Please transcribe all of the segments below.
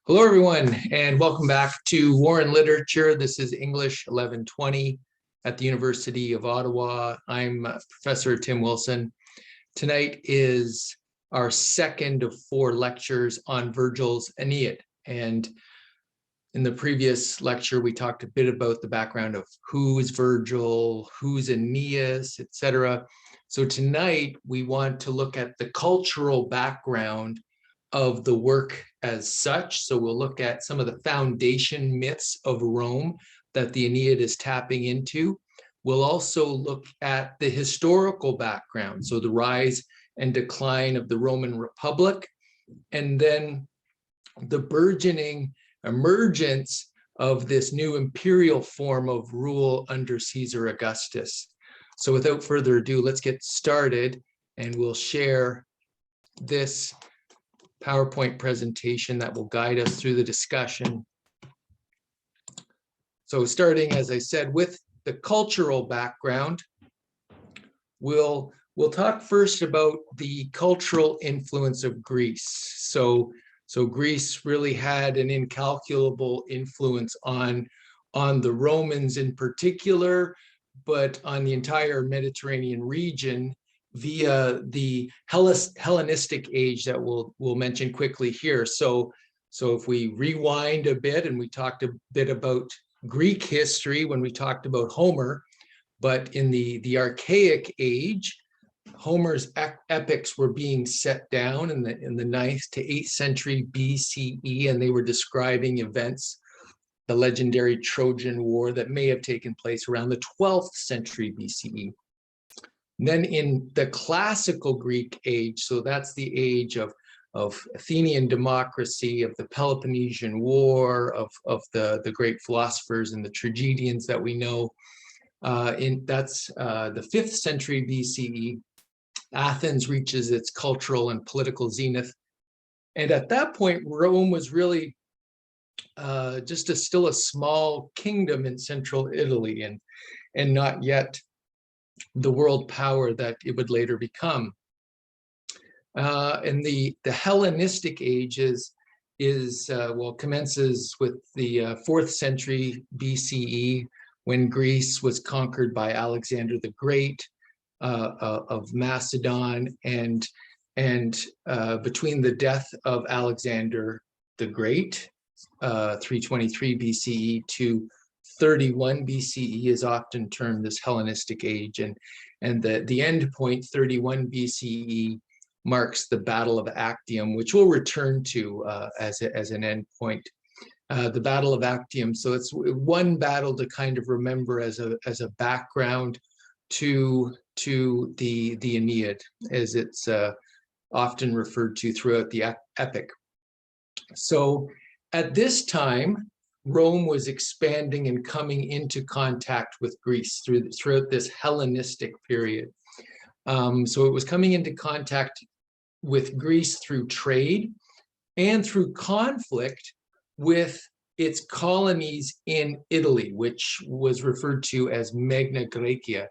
Hello, everyone, and welcome back to War and Literature. This is English 1120 at the University of Ottawa. I'm Professor Tim Wilson. Tonight is our second of 4 lectures on Virgil's Aeneid. And in the previous lecture, we talked a bit about the background of who's Virgil, who's Aeneas, etc. So tonight, we want to look at the cultural background of the work as such. So we'll look at some of the foundation myths of Rome that the Aeneid is tapping into. We'll also look at the historical background, so the rise and decline of the Roman Republic, and then the burgeoning emergence of this new imperial form of rule under Caesar Augustus. So without further ado, let's get started, and we'll share this PowerPoint presentation that will guide us through the discussion. So starting, as I said, with the cultural background, we'll talk first about the cultural influence of Greece. So Greece really had an incalculable influence on the Romans in particular, but on the entire Mediterranean region, via the Hellenistic age that we'll mention quickly here. So if we rewind a bit, and we talked a bit about Greek history when we talked about Homer, but in the Archaic age, Homer's epics were being set down in the 9th to 8th century BCE, and they were describing events, the legendary Trojan War that may have taken place around the 12th century BCE. Then in the classical Greek age, so that's the age of Athenian democracy, of the Peloponnesian War, of the great philosophers and the tragedians that we know. That's the 5th century BCE. Athens reaches its cultural and political zenith. And at that point, Rome was really just still a small kingdom in central Italy, and not yet the world power that it would later become. And the Hellenistic age commences with the 4th century BCE, when Greece was conquered by Alexander the Great of Macedon, and between the death of Alexander the Great, 323 BCE, to 31 BCE is often termed this Hellenistic age, and the end point, 31 BCE, marks the Battle of Actium, which we'll return to as an end point. The Battle of Actium, so it's one battle to kind of remember as a background to the Aeneid, as it's often referred to throughout the epic. So at this time, Rome was expanding and coming into contact with Greece throughout this Hellenistic period. So it was coming into contact with Greece through trade and through conflict with its colonies in Italy, which was referred to as Magna Graecia.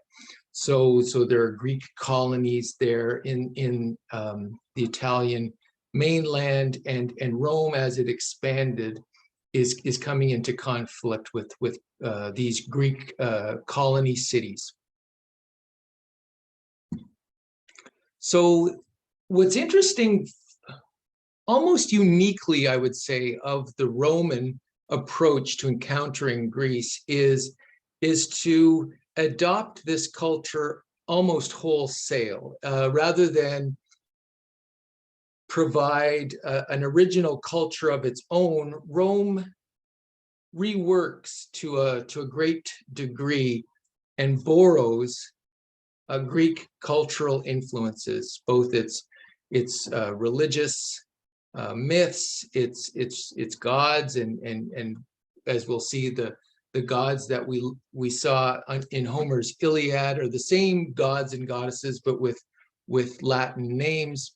So there are Greek colonies there in the Italian mainland, and Rome, as it expanded, is coming into conflict with these Greek colony cities. So what's interesting, almost uniquely, I would say, of the Roman approach to encountering Greece is to adopt this culture almost wholesale, rather than provide an original culture of its own. Rome reworks to a great degree and borrows Greek cultural influences, both its religious myths, its gods, and as we'll see, the gods that we saw in Homer's Iliad are the same gods and goddesses, but with Latin names.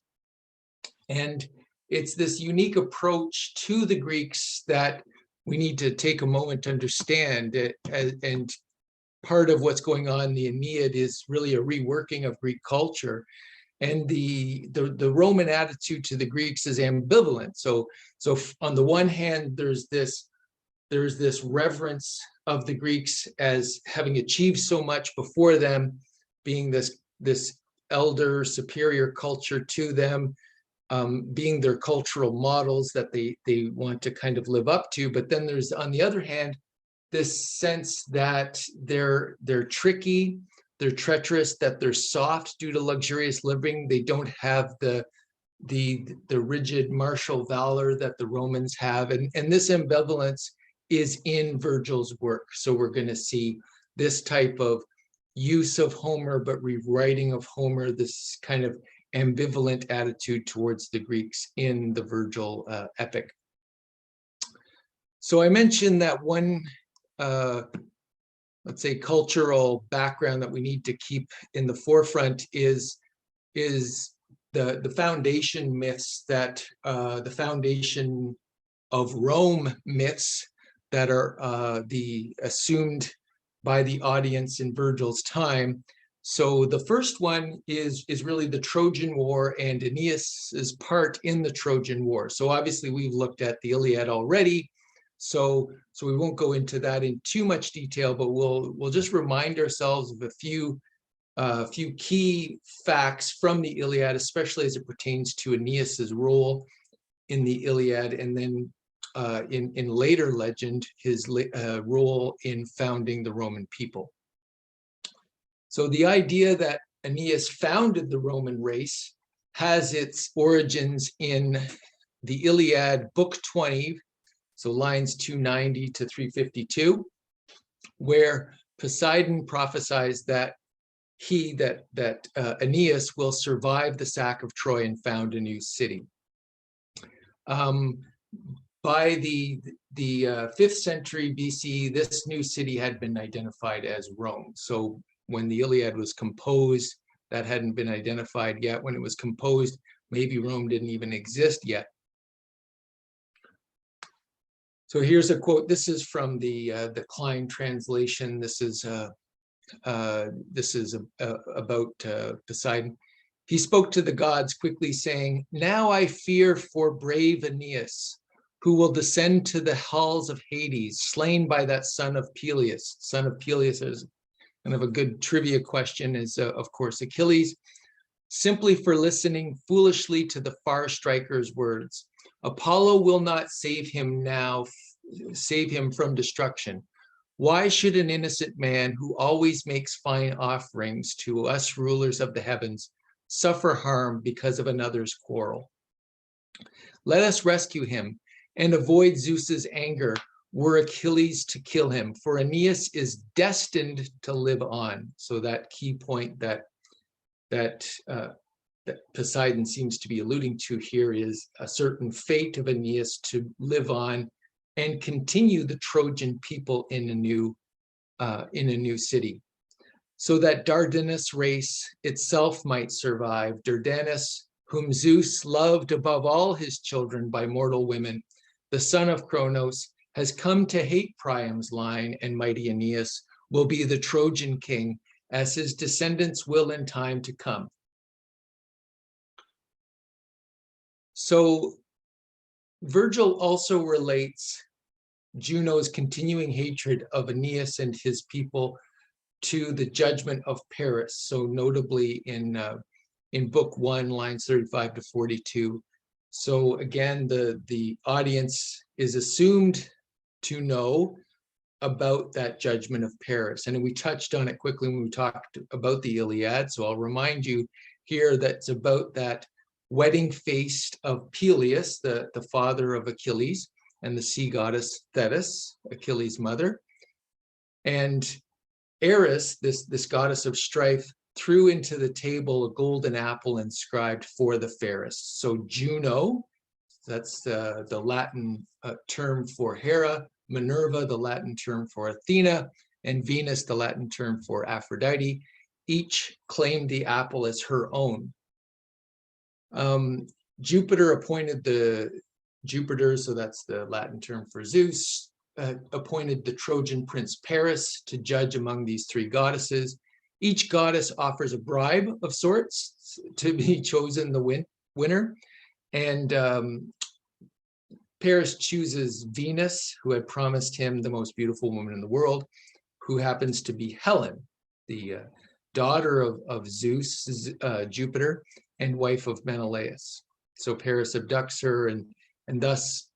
And it's this unique approach to the Greeks that we need to take a moment to understand. And part of what's going on in the Aeneid is really a reworking of Greek culture. And the Roman attitude to the Greeks is ambivalent. So on the one hand, there's this reverence of the Greeks as having achieved so much before them, being this elder superior culture to them, being their cultural models that they want to kind of live up to. But then there's, on the other hand, this sense that they're tricky, they're treacherous, that they're soft due to luxurious living. They don't have the rigid martial valor that the Romans have, and this ambivalence is in Virgil's work. So we're going to see this type of use of Homer, but rewriting of Homer, this kind of ambivalent attitude towards the Greeks in the Virgil epic. So I mentioned that one, let's say, cultural background that we need to keep in the forefront is the foundation myths, that the foundation of Rome myths that are the assumed by the audience in Virgil's time. So the first one is really the Trojan War and Aeneas's part in the Trojan War. So obviously we've looked at the Iliad already, so we won't go into that in too much detail, but we'll just remind ourselves of a few key facts from the Iliad, especially as it pertains to Aeneas's role in the Iliad, and then in later legend, his role in founding the Roman people. So the idea that Aeneas founded the Roman race has its origins in the Iliad, Book 20, so lines 290 to 352, where Poseidon prophesies that Aeneas will survive the sack of Troy and found a new city. By the 5th century BCE, this new city had been identified as Rome. So when the Iliad was composed, that hadn't been identified yet. When it was composed, maybe Rome didn't even exist yet. So here's a quote. This is from the Klein translation. This is about Poseidon. He spoke to the gods quickly, saying, "Now I fear for brave Aeneas, who will descend to the halls of Hades, slain by that son of Peleus." Son of Peleus is kind of a good trivia question, is of course Achilles, simply for listening foolishly to the far striker's words. Apollo will not save him now, save him from destruction. Why should an innocent man who always makes fine offerings to us rulers of the heavens suffer harm because of another's quarrel? Let us rescue him and avoid Zeus's anger were Achilles to kill him, for Aeneas is destined to live on. So that key point that Poseidon seems to be alluding to here is a certain fate of Aeneas to live on and continue the Trojan people in a new city, so that Dardanus race itself might survive. Dardanus, whom Zeus loved above all his children by mortal women, the son of Cronos, has come to hate Priam's line, and mighty Aeneas will be the Trojan king, as his descendants will in time to come. So Virgil also relates Juno's continuing hatred of Aeneas and his people to the judgment of Paris. So notably in Book 1, lines 35 to 42. So again, the audience is assumed to know about that judgment of Paris. And we touched on it quickly when we talked about the Iliad. So I'll remind you here that it's about that wedding feast of Peleus, the father of Achilles, and the sea goddess Thetis, Achilles' mother. And Eris, this goddess of strife, threw into the table a golden apple inscribed "For the fairest." So Juno, that's the Latin term for Hera, Minerva, the Latin term for Athena, and Venus, the Latin term for Aphrodite, each claimed the apple as her own. Jupiter appointed Jupiter, so that's the Latin term for Zeus, appointed the Trojan prince Paris to judge among these three goddesses. Each goddess offers a bribe of sorts to be chosen the winner. And Paris chooses Venus, who had promised him the most beautiful woman in the world, who happens to be Helen, the daughter of Zeus, Jupiter, and wife of Menelaus. So Paris abducts her, and thus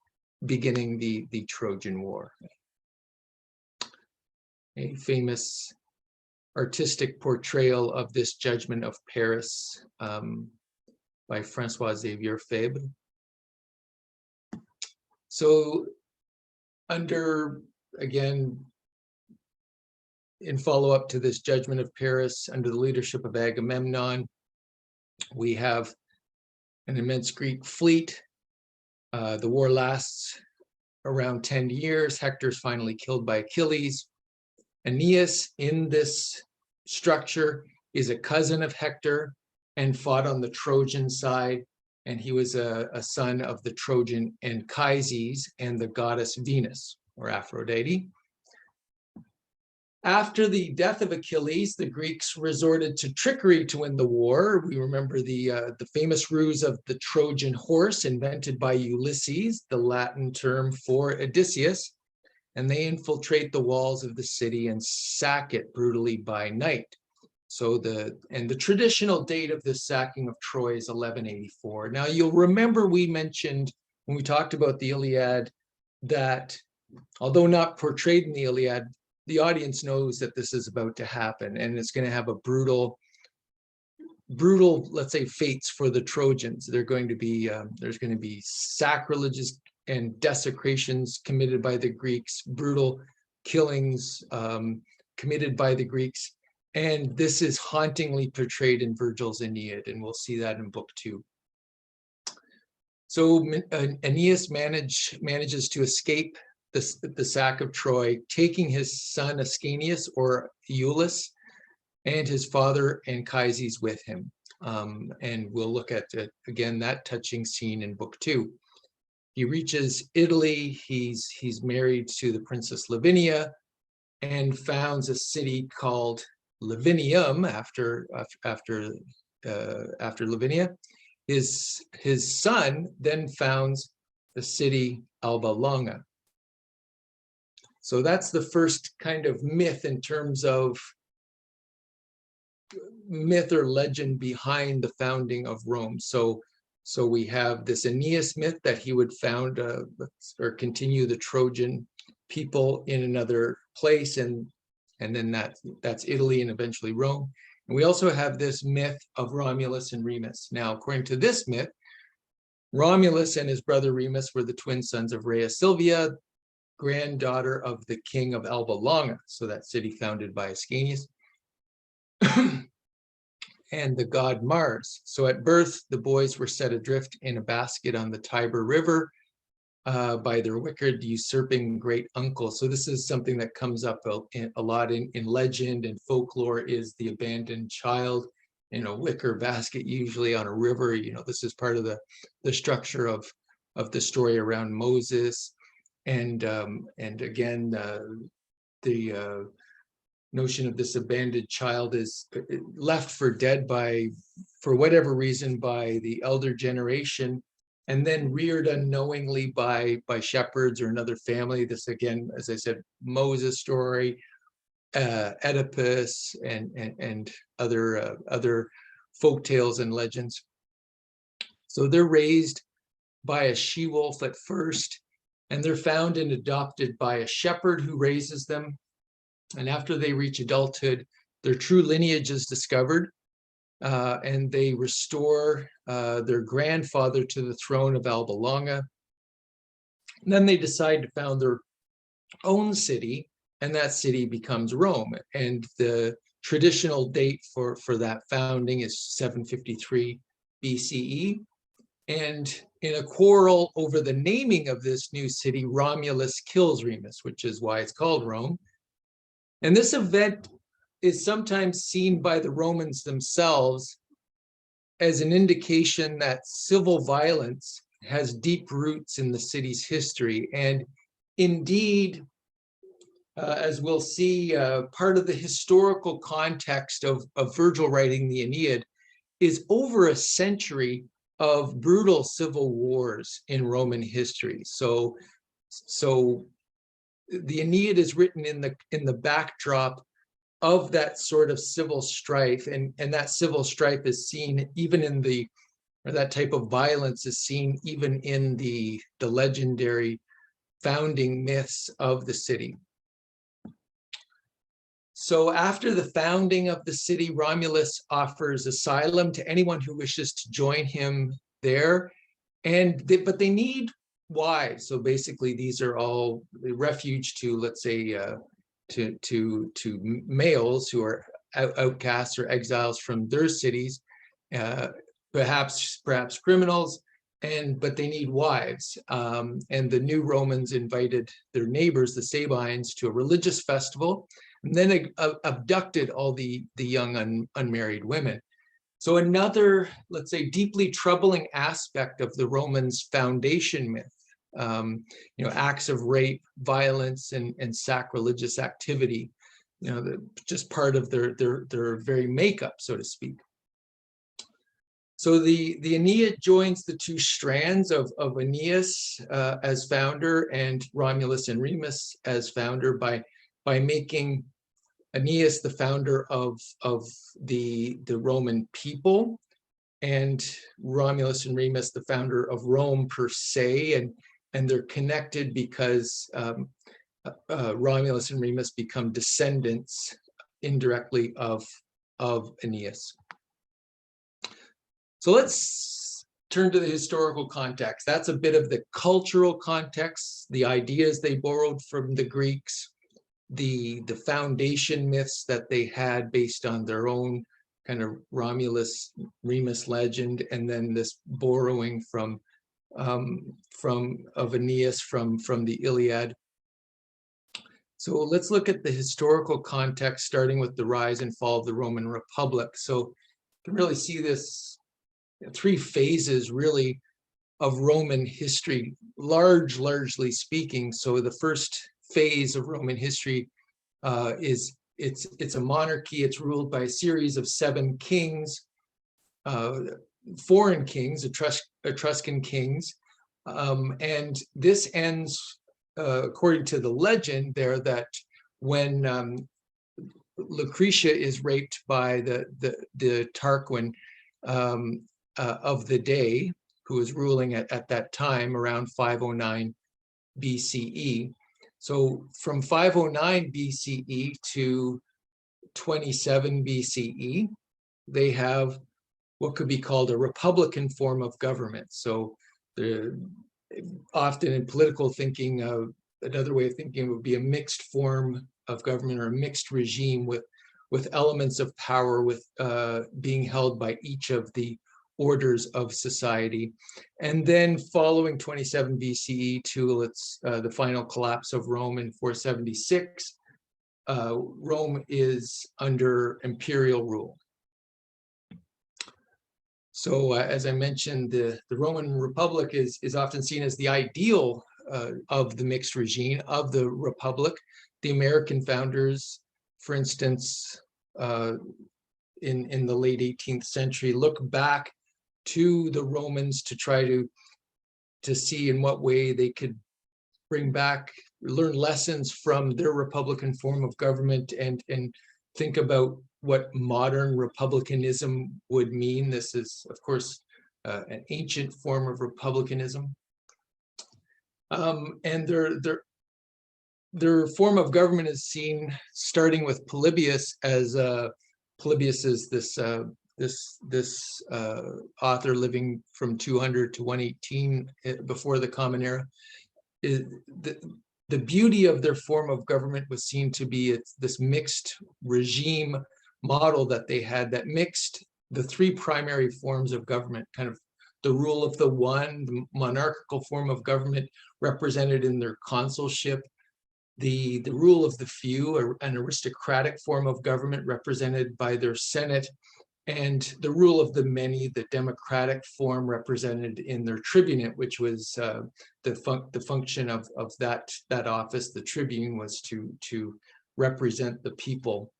beginning the Trojan War. A famous artistic portrayal of this judgment of Paris by Francois Xavier Fabre. So under, again, in follow-up to this judgment of Paris, under the leadership of Agamemnon, we have an immense Greek fleet. The war lasts around 10 years. Hector's finally killed by Achilles. Aeneas, in this structure, is a cousin of Hector and fought on the Trojan side, and he was a son of the Trojan Anchises and the goddess Venus, or Aphrodite. After the death of Achilles, the Greeks resorted to trickery to win the war. We remember the famous ruse of the Trojan horse, invented by Ulysses, the Latin term for Odysseus, and they infiltrate the walls of the city and sack it brutally by night. So the traditional date of this sacking of Troy is 1184. Now you'll remember we mentioned when we talked about the Iliad that, although not portrayed in the Iliad, the audience knows that this is about to happen, and it's going to have a brutal, let's say, fates for the Trojans. They're going to be there's going to be sacrileges and desecrations committed by the Greeks, brutal killings committed by the Greeks, and this is hauntingly portrayed in Virgil's Aeneid, and we'll see that in Book 2. So Aeneas manages to escape the sack of Troy, taking his son Ascanius, or Iulus, and his father Anchises with him. And we'll look at, again, that touching scene in Book 2. He reaches Italy. He's married to the Princess Lavinia and founds a city called Lavinium after Lavinia. His son then founds the city Alba Longa. So that's the first kind of myth in terms of myth or legend behind the founding of Rome. So we have this Aeneas myth that he would found or continue the Trojan people in another place, and then that's Italy and eventually Rome. And we also have this myth of Romulus and Remus. Now, according to this myth, Romulus and his brother Remus were the twin sons of Rhea Silvia, granddaughter of the king of Alba Longa, so that city founded by Ascanius, and the god Mars. So at birth, the boys were set adrift in a basket on the Tiber River by their wicked, usurping great uncle. So this is something that comes up a lot in legend and folklore, is the abandoned child in a wicker basket, usually on a river. You know, this is part of the structure of the story around Moses. And again, the notion of this abandoned child is left for dead for whatever reason by the elder generation, and then reared unknowingly by shepherds or another family. This, again, as I said, Moses story, Oedipus, and other folk tales and legends. So they're raised by a she-wolf at first, and they're found and adopted by a shepherd who raises them. And after they reach adulthood, their true lineage is discovered, and they restore their grandfather to the throne of Alba Longa. And then they decide to found their own city, and that city becomes Rome. And the traditional date for that founding is 753 BCE. And in a quarrel over the naming of this new city, Romulus kills Remus, which is why it's called Rome. And this event is sometimes seen by the Romans themselves as an indication that civil violence has deep roots in the city's history. And indeed, as we'll see, part of the historical context of Virgil writing the Aeneid is over a century of brutal civil wars in Roman history. So the Aeneid is written in the backdrop of that sort of civil strife, and that civil strife is seen even in or that type of violence is seen even in the legendary founding myths of the city. So after the founding of the city, Romulus offers asylum to anyone who wishes to join him there, but they need wives. So basically, these are all refuge to, let's say, to males who are outcasts or exiles from their cities, perhaps criminals, but they need wives. And the new Romans invited their neighbors, the Sabines, to a religious festival, and then they abducted all the young unmarried women. So another, let's say, deeply troubling aspect of the Romans' foundation myth, acts of rape, violence, and sacrilegious activity, just part of their very makeup, so to speak. So the Aeneid joins the two strands of Aeneas as founder and Romulus and Remus as founder by making Aeneas the founder of the Roman people, and Romulus and Remus the founder of Rome per se, and they're connected because Romulus and Remus become descendants indirectly of Aeneas. So let's turn to the historical context. That's a bit of the cultural context, the ideas they borrowed from the Greeks, the foundation myths that they had based on their own kind of Romulus Remus legend, and then this borrowing from Aeneas from the Iliad. So let's look at the historical context, starting with the rise and fall of the Roman Republic. So you can really see this three phases really of Roman history, largely speaking. So the first phase of Roman history is it's a monarchy. It's ruled by a series of 7 kings, foreign kings, Etruscan kings, and this ends, according to the legend there, that when Lucretia is raped by the Tarquin of the day, who was ruling at that time around 509 BCE. So from 509 BCE to 27 BCE, they have what could be called a republican form of government. So often in political thinking, another way of thinking would be a mixed form of government or a mixed regime with elements of power being held by each of the orders of society. And then following 27 BCE to the final collapse of Rome in 476, Rome is under imperial rule. So as I mentioned, the Roman Republic is often seen as the ideal of the mixed regime, of the Republic. The American founders, for instance, in the late 18th century, look back to the Romans to try to see in what way they could learn lessons from their republican form of government and think about what modern republicanism would mean. This is, of course, an ancient form of republicanism. And their form of government is seen starting with Polybius as Polybius is this author living from 200 to 118 before the Common Era. The beauty of their form of government was seen to be this mixed regime model that they had, that mixed the 3 primary forms of government, kind of the rule of the one, the monarchical form of government represented in their consulship, the rule of the few, an aristocratic form of government represented by their Senate, and the rule of the many, the democratic form represented in their tribunate, which was the function of that office. The tribune was to represent the people.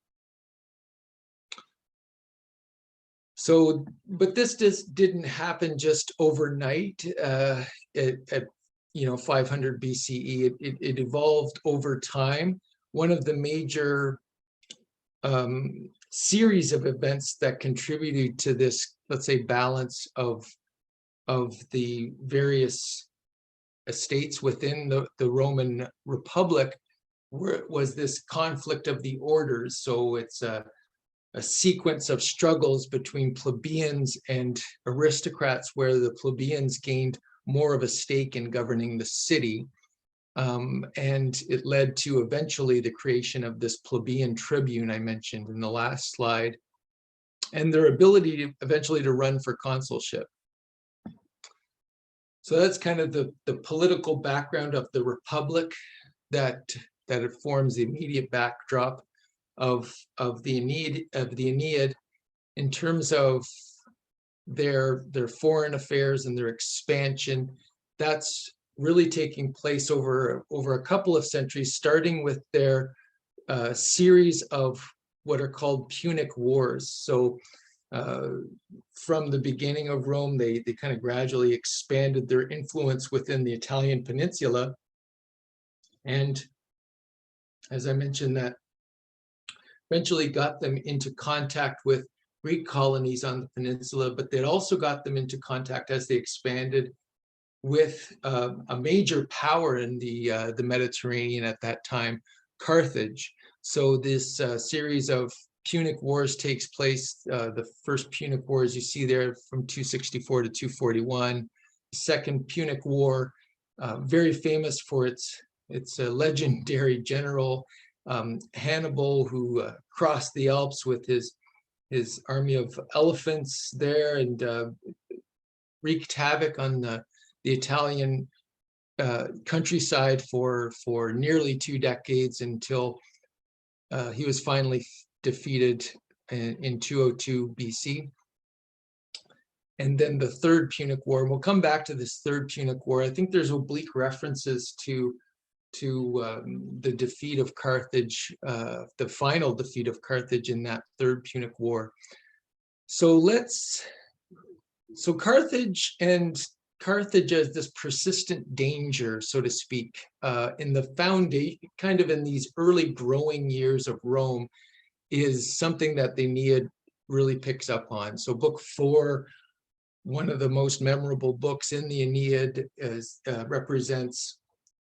So, but this just didn't happen just overnight. At 500 BCE, it evolved over time. One of the major series of events that contributed to this, let's say, balance of the various estates within the Roman Republic was this conflict of the orders. So it's a sequence of struggles between plebeians and aristocrats, where the plebeians gained more of a stake in governing the city. And it led to eventually the creation of this plebeian tribune I mentioned in the last slide, and their ability to eventually to run for consulship. So that's kind of the political background of the Republic that it forms the immediate backdrop of the Aeneid in terms of their foreign affairs and their expansion. That's really taking place over a couple of centuries, starting with their series of what are called Punic Wars. So from the beginning of Rome, they kind of gradually expanded their influence within the Italian peninsula. And as I mentioned, that eventually got them into contact with Greek colonies on the peninsula, but they also got them into contact as they expanded with a major power in the Mediterranean at that time, Carthage. So this series of Punic Wars takes place. The first Punic Wars you see there from 264 to 241. The Second Punic War, very famous for its legendary general Hannibal, who crossed the Alps with his army of elephants there and wreaked havoc on the Italian countryside for nearly 2 decades until he was finally defeated in 202 BC. And then the Third Punic War, and we'll come back to this Third Punic War. I think there's oblique references to the defeat of Carthage, the final defeat of Carthage in that Third Punic War. So Carthage as this persistent danger, so to speak, in the foundation, kind of in these early growing years of Rome, is something that the Aeneid really picks up on. So book 4, one of the most memorable books in the Aeneid, represents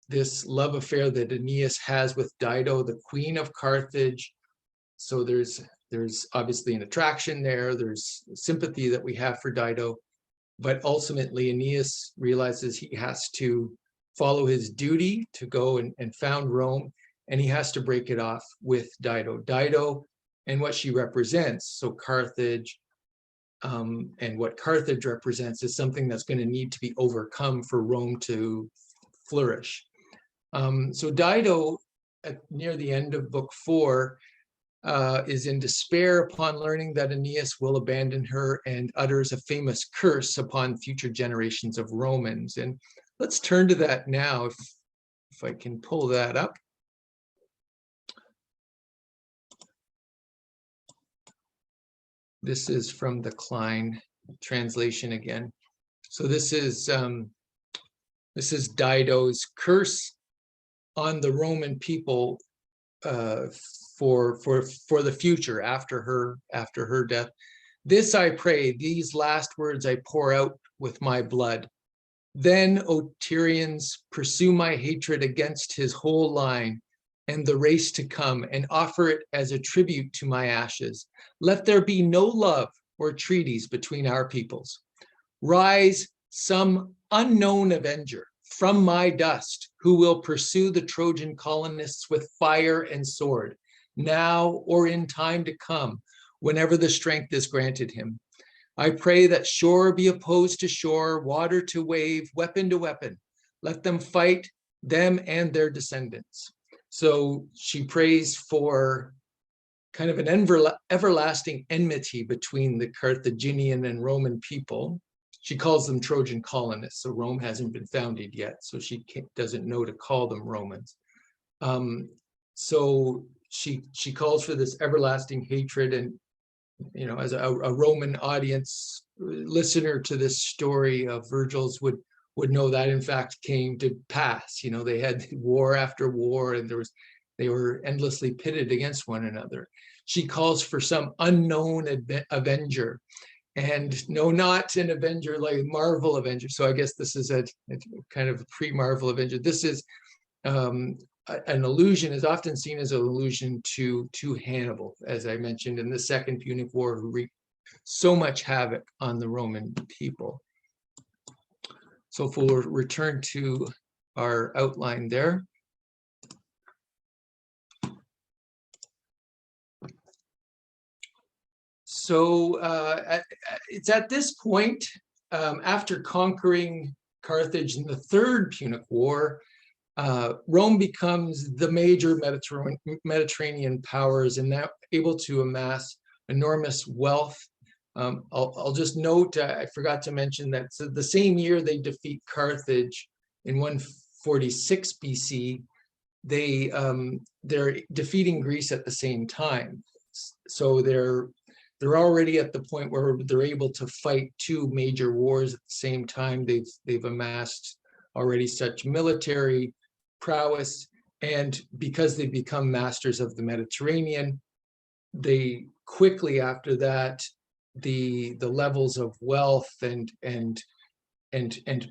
this love affair that Aeneas has with Dido, the queen of Carthage. So there's obviously an attraction there. There's sympathy that we have for Dido, but ultimately Aeneas realizes he has to follow his duty to go and found Rome, and he has to break it off with Dido. Dido and what she represents, so Carthage, and what Carthage represents is something that's going to need to be overcome for Rome to flourish. So Dido, near the end of book 4, is in despair upon learning that Aeneas will abandon her and utters a famous curse upon future generations of Romans. And let's turn to that now, if I can pull that up. This is from the Klein translation again. So this is Dido's curse on the Roman people for the future after her death. This I pray, these last words I pour out with my blood. Then, O Tyrians, pursue my hatred against his whole line and the race to come, and offer it as a tribute to my ashes. Let there be no love or treaties between our peoples. Rise some unknown avenger from my dust, who will pursue the Trojan colonists with fire and sword, now or in time to come, whenever the strength is granted him. I pray that shore be opposed to shore, water to wave, weapon to weapon. Let them fight, them and their descendants. So she prays for kind of an everlasting enmity between the Carthaginian and Roman people. She calls them Trojan colonists, so Rome hasn't been founded yet, so she doesn't know to call them Romans. So she calls for this everlasting hatred, and as a Roman audience listener to this story of Virgil's would know that in fact came to pass. They had war after war, and they were endlessly pitted against one another. She calls for some unknown avenger, and no, not an avenger like Marvel Avenger. So I guess this is a kind of pre-Marvel Avenger. This is an allusion, is often seen as an allusion to Hannibal, as I mentioned, in the Second Punic War, who wreaked so much havoc on the Roman people. So if we'll return to our outline there. So it's at this point, after conquering Carthage in the Third Punic War, Rome becomes the major Mediterranean powers and now able to amass enormous wealth. I'll just note, I forgot to mention that the same year they defeat Carthage in 146 BC, they're defeating Greece at the same time. So they're already at the point where they're able to fight two major wars at the same time. They've amassed already such military prowess, and because they become masters of the Mediterranean, they quickly after that, the levels of wealth and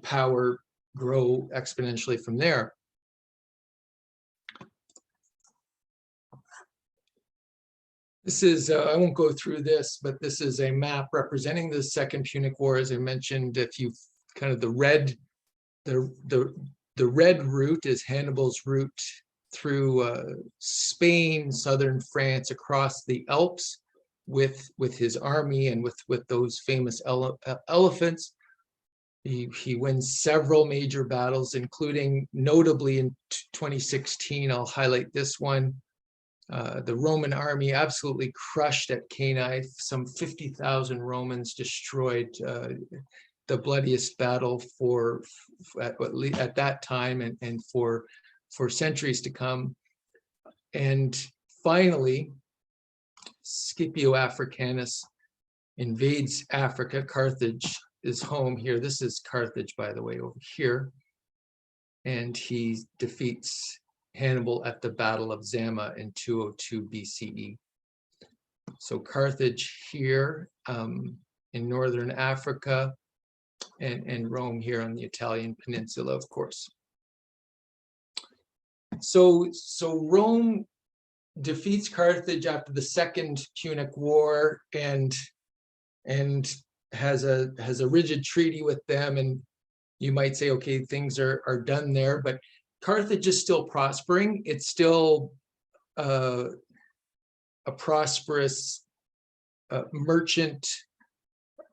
power grow exponentially from there. This is, I won't go through this, but this is a map representing the Second Punic War. As I mentioned, if you kind of the red route is Hannibal's route through Spain, southern France, across the Alps with his army and with those famous elephants. He wins several major battles, including notably in 2016, I'll highlight this one. The Roman army absolutely crushed at Cannae, some 50,000 Romans destroyed, the bloodiest battle at that time and for centuries to come. And finally, Scipio Africanus invades Africa. Carthage is home here. This is Carthage, by the way, over here. And he defeats Hannibal at the Battle of Zama in 202 BCE. So Carthage here in northern Africa, and Rome here on the Italian peninsula, of course. So Rome defeats Carthage after the Second Punic War and has a rigid treaty with them, and you might say, okay, things are done there, but Carthage is still prospering. It's still a prosperous merchant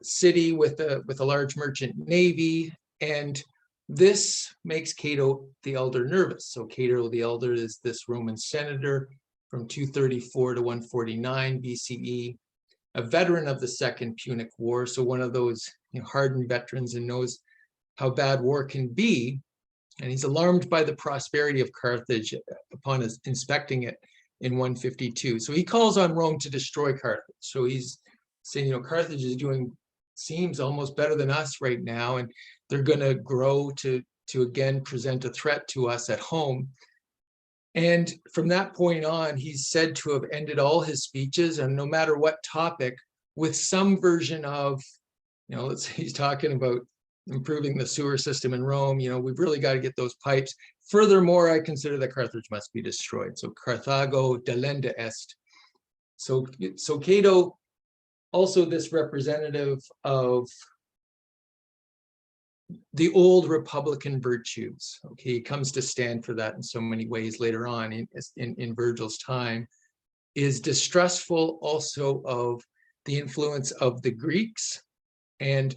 city with a large merchant navy, and this makes Cato the Elder nervous. So Cato the Elder is this Roman senator from 234 to 149 BCE, a veteran of the Second Punic War, so one of those hardened veterans and knows how bad war can be. And he's alarmed by the prosperity of Carthage upon inspecting it in 152. So he calls on Rome to destroy Carthage. So he's saying, Carthage is doing, seems almost better than us right now, and they're going to grow to again present a threat to us at home. And from that point on, he's said to have ended all his speeches, and no matter what topic, with some version of, let's say he's talking about improving the sewer system in Rome. We've really got to get those pipes. Furthermore, I consider that Carthage must be destroyed. So Carthago delenda est. So Cato, also this representative of the old Republican virtues. Okay, he comes to stand for that in so many ways later on in Virgil's time, is distrustful also of the influence of the Greeks, and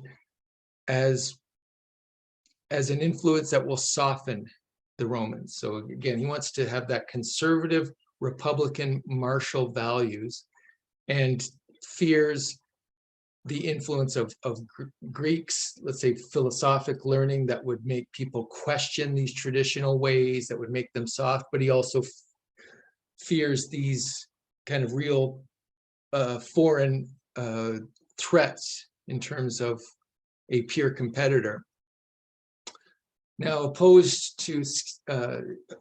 as an influence that will soften the Romans. So again, he wants to have that conservative republican martial values, and fears the influence of Greeks, let's say philosophic learning that would make people question these traditional ways, that would make them soft, but he also fears these kind of real foreign threats in terms of a peer competitor. Now, opposed to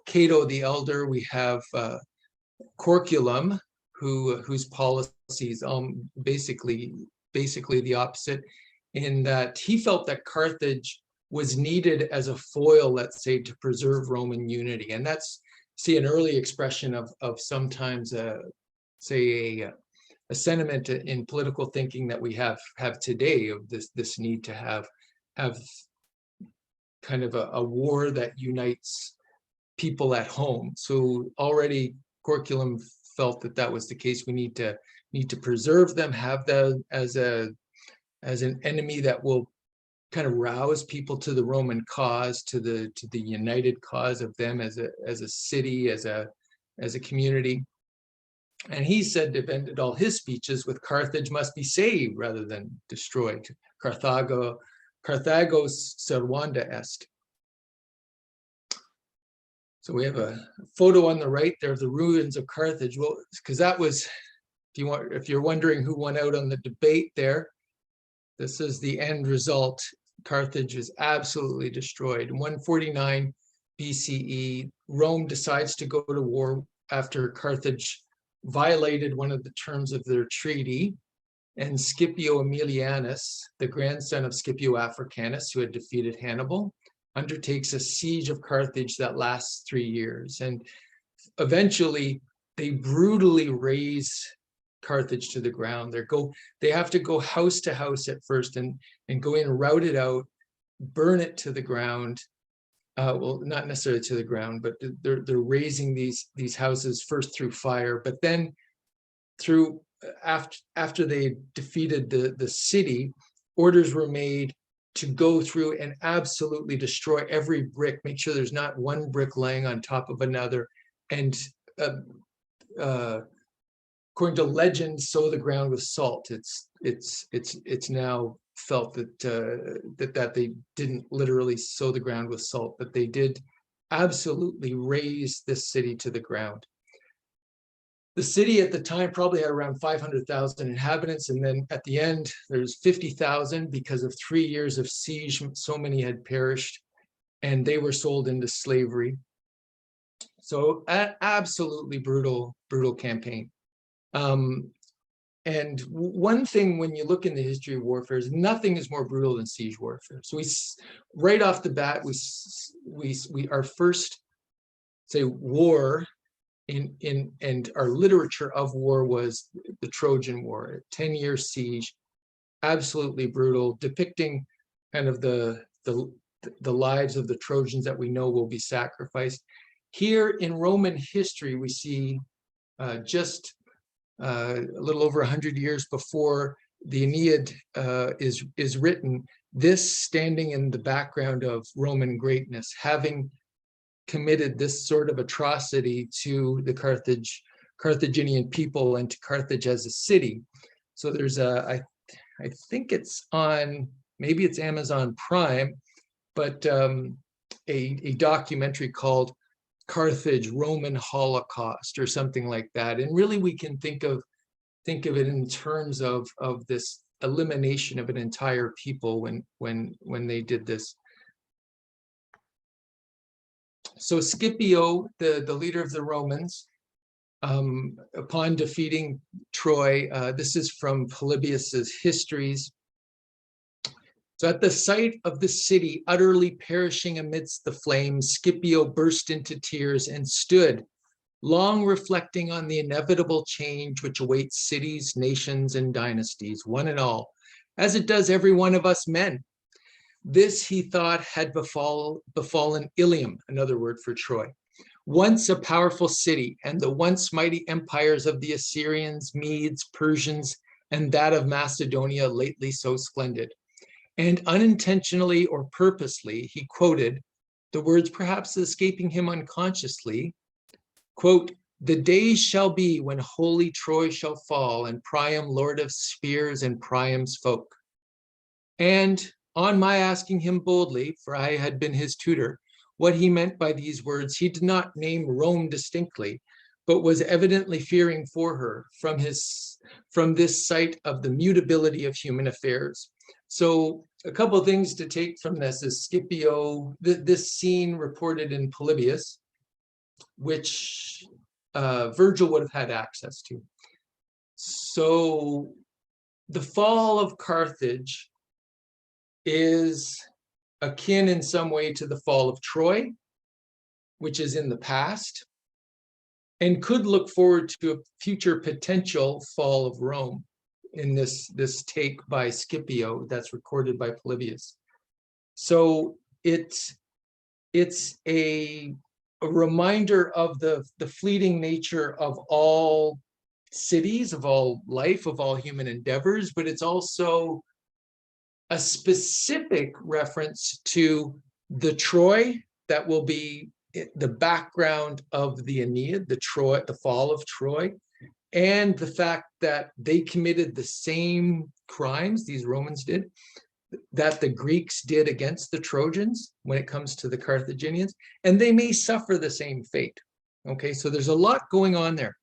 Cato the Elder, we have Corculum, whose policies basically the opposite, in that he felt that Carthage was needed as a foil, let's say, to preserve Roman unity. And that's, see, an early expression of sometimes say a sentiment in political thinking that we have today, of this need to have kind of a war that unites people at home. So already Corculum felt that was the case. We need to preserve them, have them as an enemy that will kind of rouse people to the Roman cause, to the united cause of them as a city, as a community. And he said, ended all his speeches with, Carthage must be saved rather than destroyed. Carthagos servanda est. So we have a photo on the right there of the ruins of Carthage. Well, because that was, if you're wondering who won out on the debate there, this is the end result. Carthage is absolutely destroyed. In 149 BCE, Rome decides to go to war after Carthage violated one of the terms of their treaty, and Scipio Aemilianus, the grandson of Scipio Africanus, who had defeated Hannibal, undertakes a siege of Carthage that lasts 3 years. And eventually they brutally raze Carthage to the ground. They have to go house to house at first and go in, rout it out, burn it to the ground. Well, not necessarily to the ground, but they're razing these houses first through fire, but then through after they defeated the city, orders were made to go through and absolutely destroy every brick, make sure there's not one brick laying on top of another, and according to legend, sow the ground with salt. It's now felt that they didn't literally sow the ground with salt, but they did absolutely raze this city to the ground. The city at the time probably had around 500,000 inhabitants, and then at the end there's 50,000 because of 3 years of siege. So many had perished, and they were sold into slavery. So absolutely brutal campaign. And one thing when you look in the history of warfare is nothing is more brutal than siege warfare. So right off the bat, our first, say, war and our literature of war was the Trojan War, a 10-year siege, absolutely brutal, depicting kind of the lives of the Trojans that we know will be sacrificed. Here in Roman history, we see just a little over 100 years before the Aeneid is written, this standing in the background of Roman greatness, having committed this sort of atrocity to the Carthaginian people and to Carthage as a city. So there's I think it's on, maybe it's Amazon Prime, but a documentary called Carthage, Roman Holocaust, or something like that. And really we can think of it in terms of this elimination of an entire people when they did this. So Scipio, the leader of the Romans, upon defeating Troy, this is from Polybius's Histories. So at the sight of the city utterly perishing amidst the flames, Scipio burst into tears and stood, long reflecting on the inevitable change which awaits cities, nations, and dynasties, one and all, as it does every one of us men. This, he thought, had befallen Ilium, another word for Troy, once a powerful city, and the once mighty empires of the Assyrians, Medes, Persians, and that of Macedonia lately so splendid. And unintentionally or purposely, he quoted the words perhaps escaping him unconsciously, quote, The days shall be when holy Troy shall fall, and Priam lord of spears and Priam's folk. And on my asking him boldly, for I had been his tutor, what he meant by these words, he did not name Rome distinctly, but was evidently fearing for her from this sight of the mutability of human affairs. So a couple of things to take from this is Scipio, this scene reported in Polybius, which Virgil would have had access to. So the fall of Carthage is akin in some way to the fall of Troy, which is in the past, and could look forward to a future potential fall of Rome in this take by Scipio that's recorded by Polybius. So it's a reminder of the fleeting nature of all cities, of all life, of all human endeavors, but it's also a specific reference to the Troy that will be the background of the Aeneid, the fall of Troy, and the fact that they committed the same crimes, these Romans did, that the Greeks did against the Trojans when it comes to the Carthaginians, and they may suffer the same fate. Okay, so there's a lot going on there.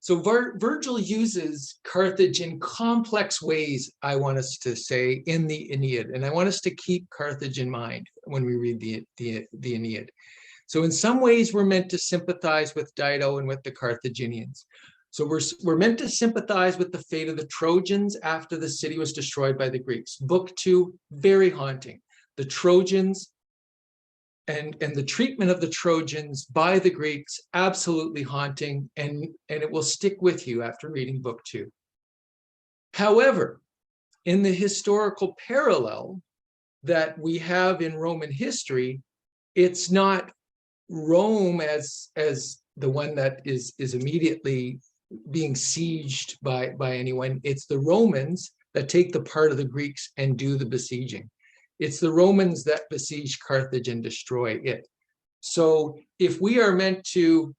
So Virgil uses Carthage in complex ways, I want us to say, in the Aeneid. And I want us to keep Carthage in mind when we read the Aeneid. So in some ways, we're meant to sympathize with Dido and with the Carthaginians. So we're meant to sympathize with the fate of the Trojans after the city was destroyed by the Greeks. Book 2, very haunting. The Trojans and the treatment of the Trojans by the Greeks, absolutely haunting, and it will stick with you after reading book 2. However, in the historical parallel that we have in Roman history, it's not Rome as the one that is immediately being sieged by anyone. It's the Romans that take the part of the Greeks and do the besieging. It's the Romans that besiege Carthage and destroy it. So if we are meant to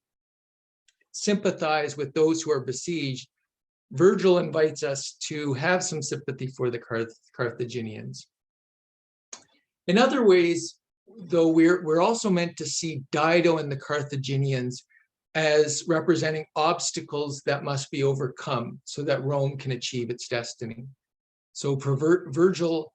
sympathize with those who are besieged, Virgil invites us to have some sympathy for the Carthaginians. In other ways, though, we're also meant to see Dido and the Carthaginians as representing obstacles that must be overcome so that Rome can achieve its destiny. So Virgil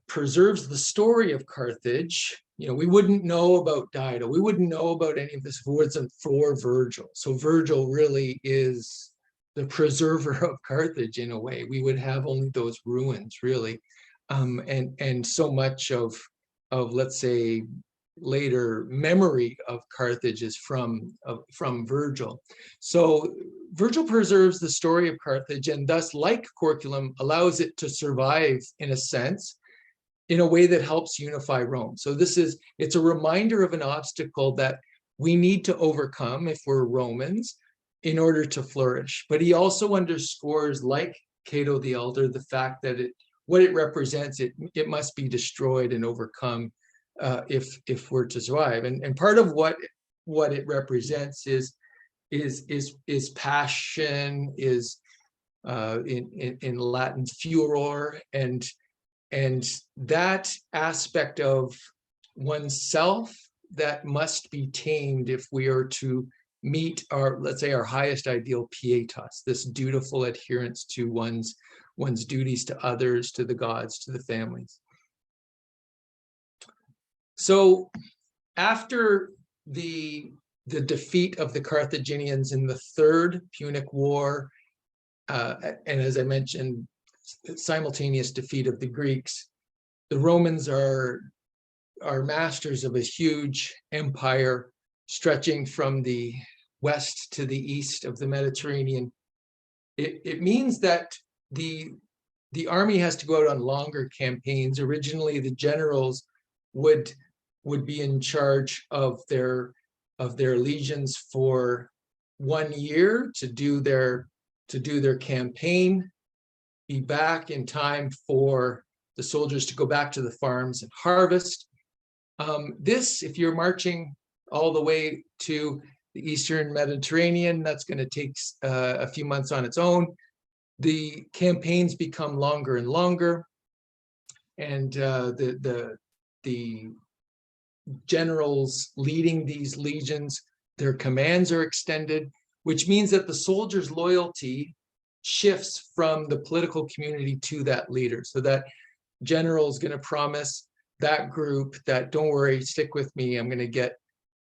preserves the story of Carthage. You know, we wouldn't know about Dido. We wouldn't know about any of this if it wasn't for Virgil. So Virgil really is the preserver of Carthage in a way. We would have only those ruins, really. And so much of let's say later memory of Carthage is from Virgil. So Virgil preserves the story of Carthage, and thus, like curriculum, allows it to survive in a sense, in a way that helps unify Rome. So it's a reminder of an obstacle that we need to overcome if we're Romans in order to flourish. But he also underscores, like Cato the Elder, the fact that what it represents, it must be destroyed and overcome if we're to survive. And part of what it represents is passion, is in Latin furor, and that aspect of oneself that must be tamed if we are to meet our, let's say, our highest ideal, pietas, this dutiful adherence to one's duties to others, to the gods, to the families. So after the defeat of the Carthaginians in the Third Punic War, and as I mentioned, simultaneous defeat of the Greeks, the Romans are masters of a huge empire stretching from the west to the east of the Mediterranean. It means that the army has to go out on longer campaigns. Originally, the generals would be in charge of their legions for 1 year to do their campaign, be back in time for the soldiers to go back to the farms and harvest. If you're marching all the way to the Eastern Mediterranean. That's going to take a few months on its own. The campaigns become longer and longer, and the generals leading these legions, their commands are extended, which means that the soldiers' loyalty shifts from the political community to that leader. So that general is going to promise that group that, don't worry, stick with me, I'm going to get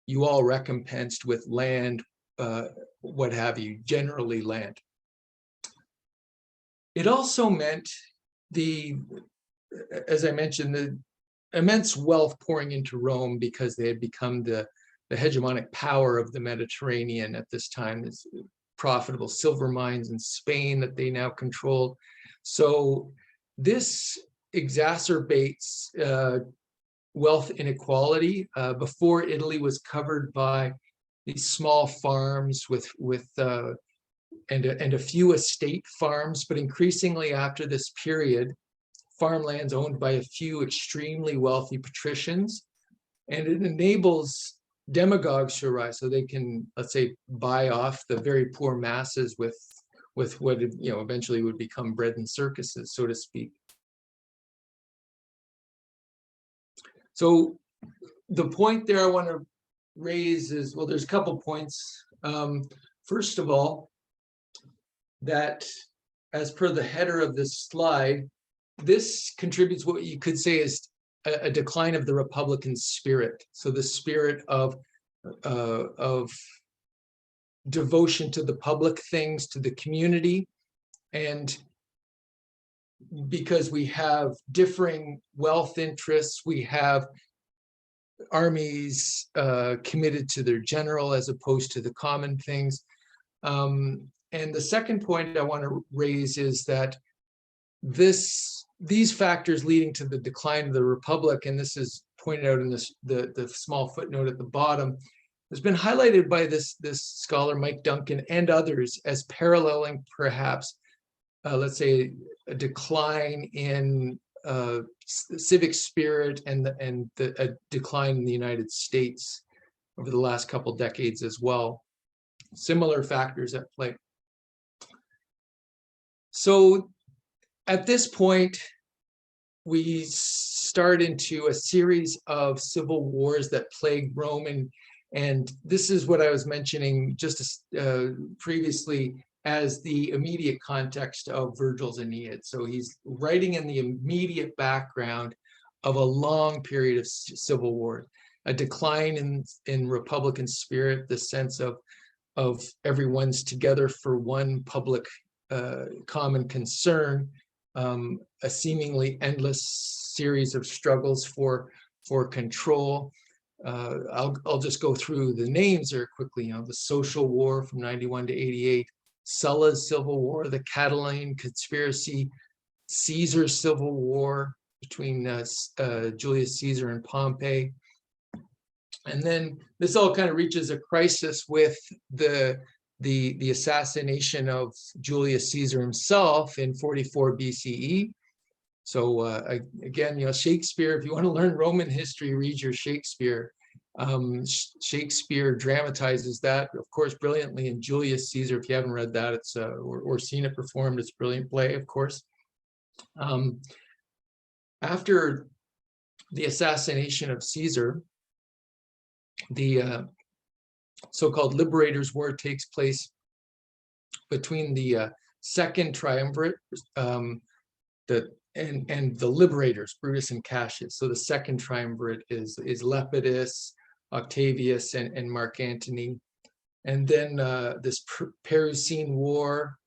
you all recompensed with land, what have you, generally land. It also meant as I mentioned, the immense wealth pouring into Rome because they had become the hegemonic power of the Mediterranean at this time. This profitable silver mines in Spain that they now controlled. So this exacerbates wealth inequality. Before, Italy was covered by these small farms and a few estate farms, but increasingly after this period, farmlands owned by a few extremely wealthy patricians, and it enables demagogues to arise, so they can, let's say, buy off the very poor masses with what eventually would become bread and circuses, so to speak. So the point there I want to raise is, well, there's a couple points. First of all, that as per the header of this slide, this contributes what you could say is a decline of the Republican spirit. So the spirit of devotion to the public things, to the community. And because we have differing wealth interests, we have armies committed to their general as opposed to the common things. And the second point I want to raise is that these factors leading to the decline of the Republic, and this is pointed out in the small footnote at the bottom, has been highlighted by this scholar Mike Duncan and others as paralleling perhaps, let's say, a decline in civic spirit and a decline in the United States over the last couple decades as well. Similar factors at play. So at this point, we start into a series of civil wars that plague Rome, and this is what I was mentioning just previously as the immediate context of Virgil's Aeneid. So he's writing in the immediate background of a long period of civil war, a decline in Republican spirit, the sense of everyone's together for one public common concern, a seemingly endless series of struggles for control. I'll just go through the names there quickly. The Social War from 91 to 88, Sulla's Civil War, the Catiline Conspiracy, Caesar's Civil War between Julius Caesar and Pompey. And then this all kind of reaches a crisis with the assassination of Julius Caesar himself in 44 BCE. So again, Shakespeare, if you want to learn Roman history, read your Shakespeare. Shakespeare dramatizes that, of course, brilliantly in Julius Caesar. If you haven't read that, it's or seen it performed, it's a brilliant play, of course. After the assassination of Caesar, the so-called Liberators' War takes place between the second triumvirate and the Liberators, Brutus and Cassius. So the second triumvirate is Lepidus, Octavius, and Mark Antony. And then this Perusine War.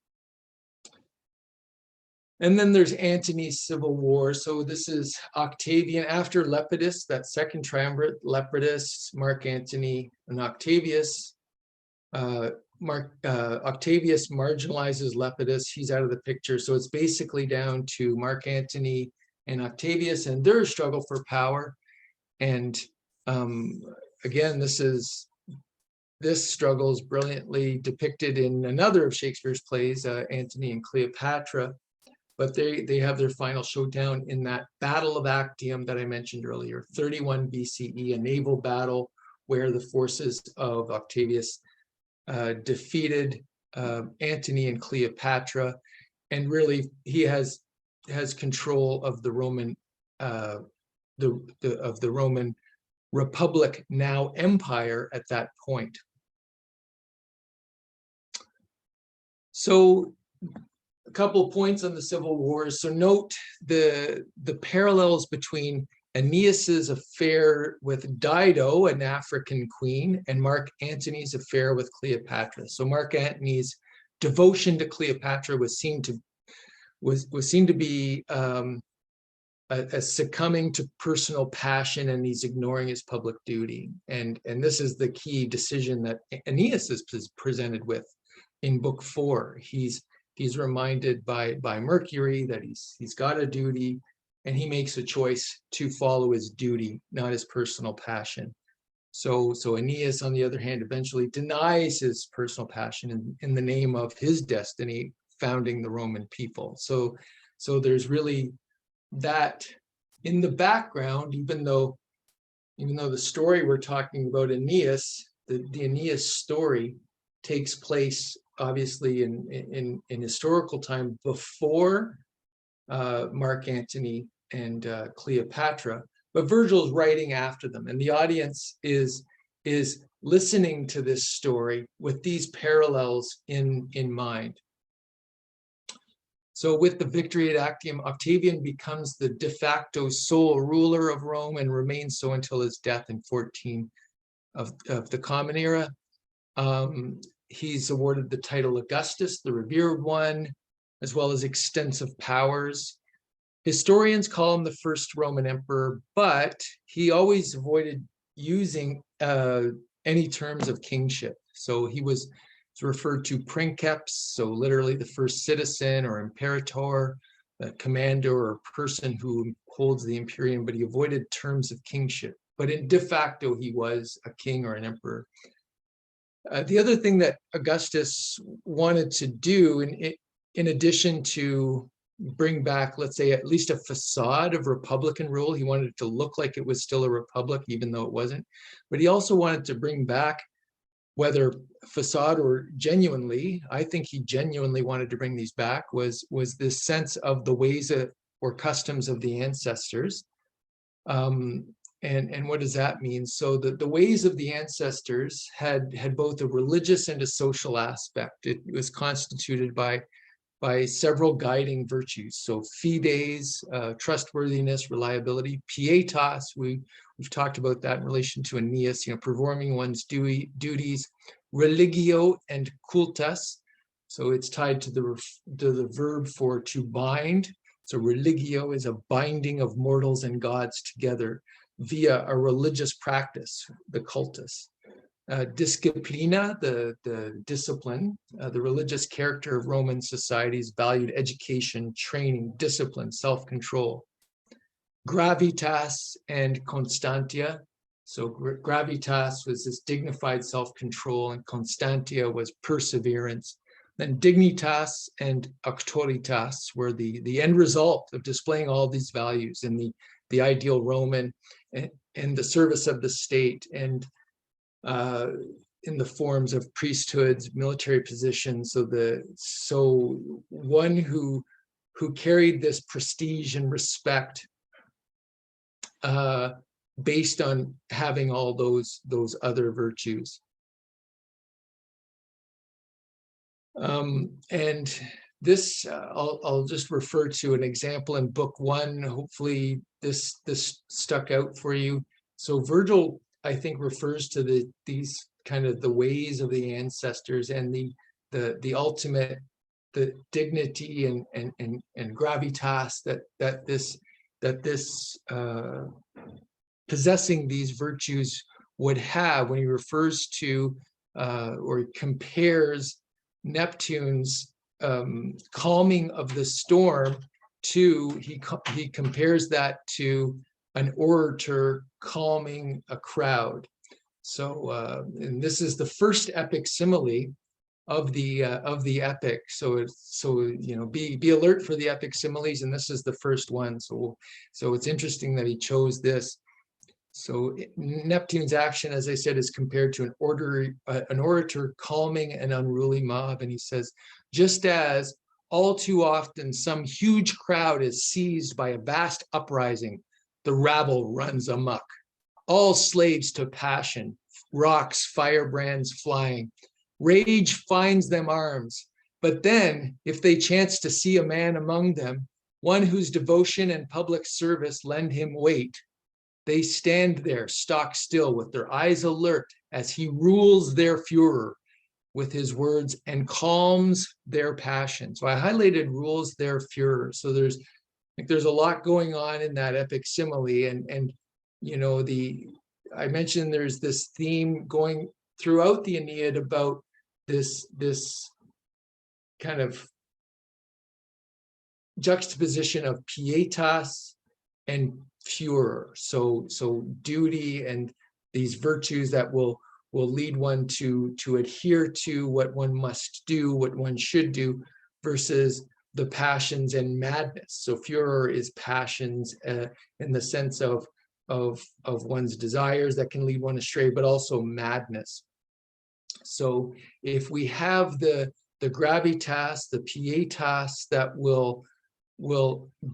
And then there's Antony's Civil War. So this is Octavian after Lepidus, that second triumvirate, Lepidus, Mark Antony, and Octavius. Octavius marginalizes Lepidus. He's out of the picture. So it's basically down to Mark Antony and Octavius and their struggle for power. And again, this struggle is brilliantly depicted in another of Shakespeare's plays, Antony and Cleopatra. But they have their final showdown in that Battle of Actium that I mentioned earlier, 31 BCE, a naval battle where the forces of Octavius defeated Antony and Cleopatra, and really he has control of the Roman of the Roman Republic, now empire, at that point. So a couple of points on the civil wars. So note the parallels between Aeneas's affair with Dido, an African queen, and Mark Antony's affair with Cleopatra. So Mark Antony's devotion to Cleopatra was seen to be a succumbing to personal passion, and he's ignoring his public duty. And this is the key decision that Aeneas is presented with in book 4. He's reminded by Mercury that he's got a duty, and he makes a choice to follow his duty, not his personal passion. So Aeneas, on the other hand, eventually denies his personal passion in the name of his destiny, founding the Roman people. So there's really that in the background, even though the story we're talking about, Aeneas, the Aeneas story takes place obviously in historical time before Mark Antony and Cleopatra, but Virgil is writing after them, and the audience is listening to this story with these parallels in mind. So with the victory at Actium, Octavian becomes the de facto sole ruler of Rome and remains so until his death in 14 of the Common Era. He's awarded the title Augustus, the revered one, as well as extensive powers. Historians call him the first Roman emperor, but he always avoided using any terms of kingship. So he was referred to princeps, so literally the first citizen, or imperator, a commander or person who holds the imperium, but he avoided terms of kingship. But in de facto, he was a king or an emperor. The other thing that Augustus wanted to do, in addition to bring back, let's say, at least a facade of republican rule, he wanted it to look like it was still a republic, even though it wasn't. But he also wanted to bring back, whether facade or genuinely, I think he genuinely wanted to bring these back, was this sense of the ways or customs of the ancestors. And what does that mean? So the ways of the ancestors had both a religious and a social aspect. It was constituted by several guiding virtues. So fides, trustworthiness, reliability; pietas, we've talked about that in relation to Aeneas, performing one's duties; religio and cultus, so it's tied to the verb for to bind. So religio is a binding of mortals and gods together via a religious practice, the cultus. Disciplina, the discipline, the religious character of Roman societies valued education, training, discipline, self-control. Gravitas and constantia. So gravitas was this dignified self-control, and constantia was perseverance. Then dignitas and auctoritas were the end result of displaying all these values in the ideal Roman and the service of the state, and in the forms of priesthoods, military positions. So one who carried this prestige and respect based on having all those other virtues. And this, I'll just refer to an example in book 1. Hopefully this stuck out for you. So Virgil, I think, refers to these kind of the ways of the ancestors, and the ultimate, the dignity and gravitas that this possessing these virtues would have, when he refers to or compares Neptune's calming of the storm to, he compares that to an orator calming a crowd. So and this is the first epic simile of the epic. So be alert for the epic similes, and this is the first one. So it's interesting that he chose this. Neptune's action, as I said, is compared to an orator calming an unruly mob. And he says, just as all too often some huge crowd is seized by a vast uprising, the rabble runs amok. All slaves to passion, rocks, firebrands flying. Rage finds them arms. But then, if they chance to see a man among them, one whose devotion and public service lend him weight, they stand there stock still with their eyes alert as he rules their furor with his words and calms their passion. So I highlighted rules their furor. So there's a lot going on in that epic simile. And you know, I mentioned there's this theme going throughout the Aeneid about this kind of juxtaposition of pietas and furor. So duty and these virtues that will lead one to adhere to what one must do, what one should do, versus the passions and madness. So furor is passions in the sense of one's desires that can lead one astray, but also madness. So if we have the gravitas, the pietas that will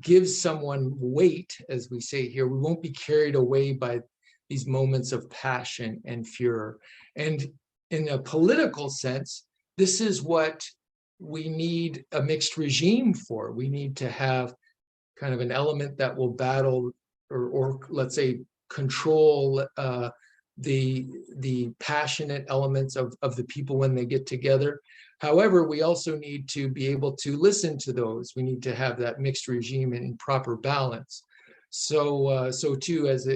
give someone weight, as we say here, we won't be carried away by these moments of passion and furor. And in a political sense, this is what we need a mixed regime for. We need to have kind of an element that will battle or let's say control the passionate elements of the people when they get together. However, we also need to be able to listen to those. We need to have that mixed regime in proper balance. So too, as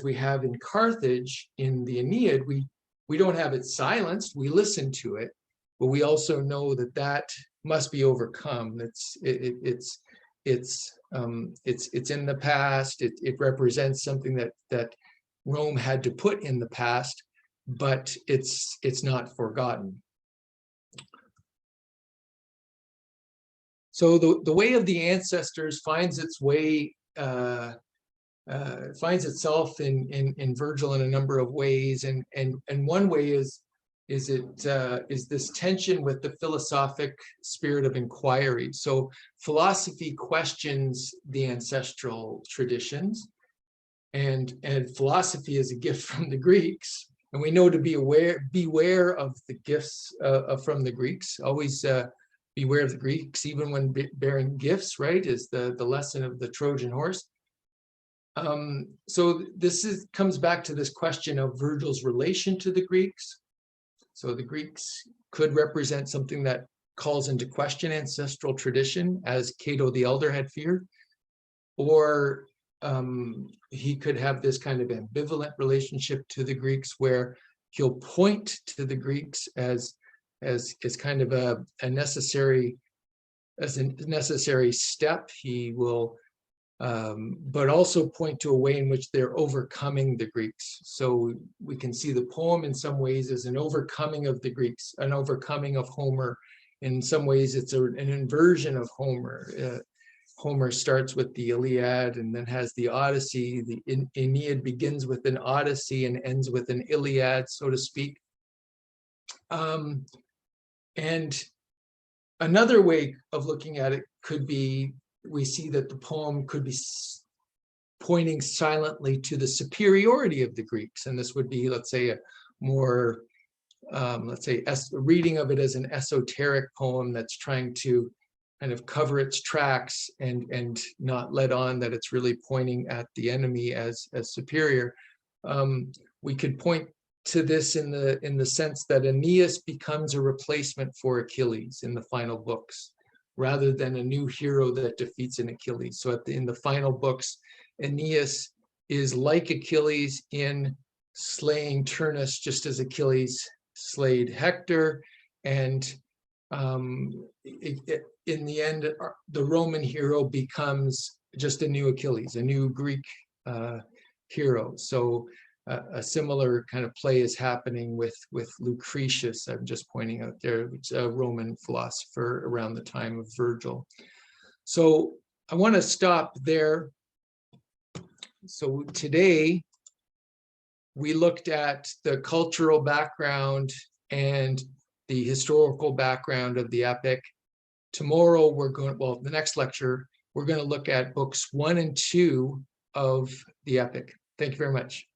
we have in Carthage in the Aeneid, we don't have it silenced. We listen to it, but we also know that must be overcome. It's in the past. It represents something that Rome had to put in the past, but it's not forgotten. So the way of the ancestors finds itself in Virgil in a number of ways, and one way is this tension with the philosophic spirit of inquiry. So philosophy questions the ancestral traditions, and philosophy is a gift from the Greeks, and we know to beware of the gifts from the Greeks. Always beware of the Greeks, even when bearing gifts, right, is the lesson of the Trojan horse. So this comes back to this question of Virgil's relation to the Greeks. So the Greeks could represent something that calls into question ancestral tradition, as Cato the Elder had feared, or he could have this kind of ambivalent relationship to the Greeks, where he'll point to the Greeks as kind of a necessary step. He will, but also point to a way in which they're overcoming the Greeks. So we can see the poem in some ways as an overcoming of the Greeks, an overcoming of Homer. In some ways, it's an inversion of Homer. Homer starts with the Iliad and then has the Odyssey. The Aeneid begins with an Odyssey and ends with an Iliad, so to speak. And another way of looking at it could be, we see that the poem could be pointing silently to the superiority of the Greeks. And this would be, let's say, a more, a reading of it as an esoteric poem that's trying to kind of cover its tracks and not let on that it's really pointing at the enemy as superior. We could point to this in the sense that Aeneas becomes a replacement for Achilles in the final books, rather than a new hero that defeats an Achilles. So in the final books, Aeneas is like Achilles in slaying Turnus, just as Achilles slayed Hector. And in the end, the Roman hero becomes just a new Achilles, a new Greek hero. So a similar kind of play is happening with Lucretius. I'm just pointing out there, which is a Roman philosopher around the time of Virgil. So I want to stop there. So today we looked at the cultural background and the historical background of the epic. Tomorrow we're going, well, the next lecture, we're going to look at books 1 and 2 of the epic. Thank you very much.